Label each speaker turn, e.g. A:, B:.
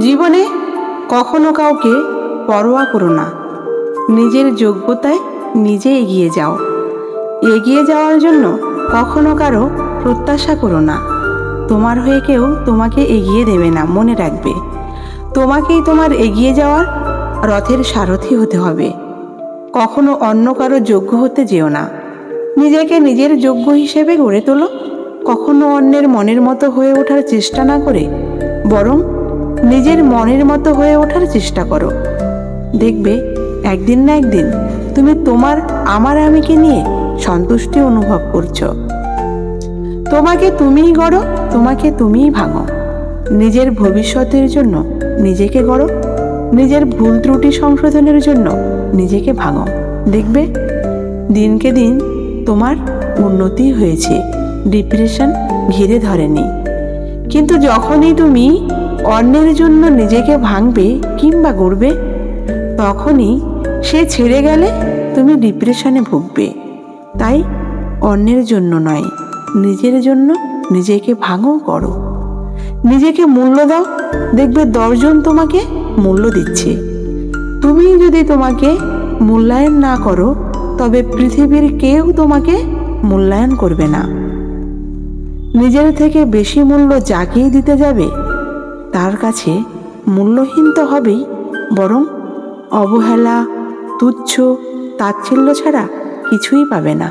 A: জীবনে কখনো কাউকে পরোয়া করো না। নিজের যোগ্যতায় নিজে এগিয়ে যাও। এগিয়ে যাওয়ার জন্য কখনো কারো প্রত্যাশা করো না। তোমার হয়ে কেউ তোমাকে এগিয়ে দেবে না, মনে রাখবে। তোমাকেই তোমার এগিয়ে যাওয়ার রথের সারথি হতে হবে। কখনো অন্য কারো যোগ্য হতে যেও না। নিজেকে নিজের যোগ্য হিসেবে গড়ে তোলো। কখনো অন্যের মনের মতো হয়ে ওঠার চেষ্টা না করে বরং নিজের মনের মতো হয়ে ওঠার চেষ্টা করো। দেখবে একদিন না একদিন তুমি তোমার আমার আমিকে নিয়ে সন্তুষ্টি অনুভব করছো। তোমাকে তুমিই গড়ো, তোমাকে তুমিই ভাঙো। নিজের ভবিষ্যতের জন্য নিজেকে গড়ো, নিজের ভুল ত্রুটি সংশোধনের জন্য নিজেকে ভাঙো। দেখবে দিনকে দিন তোমার উন্নতি হয়েছে, ডিপ্রেশন ঘিরে ধরেনি। কিন্তু যখনই তুমি অন্যের জন্য নিজেকে ভাঙবে কিংবা গড়বে, তখনই সে ছেড়ে গেলে তুমি ডিপ্রেশনে ভুগবে। তাই অন্যের জন্য নয়, নিজের জন্য নিজেকে ভাঙো, করো। নিজেকে মূল্য দাও, দেখবে 10 জন তোমাকে মূল্য দিচ্ছে। তুমি যদি তোমাকে মূল্যায়ন না করো, তবে পৃথিবীর কেউ তোমাকে মূল্যায়ন করবে না। নিজের থেকে বেশি মূল্য যাকেই দিতে যাবে, তার কাছে মূল্যহীন তো হবেই, বরং অবহেলা, তুচ্ছ, তাচ্ছিল্য ছাড়া কিছুই পাবে না।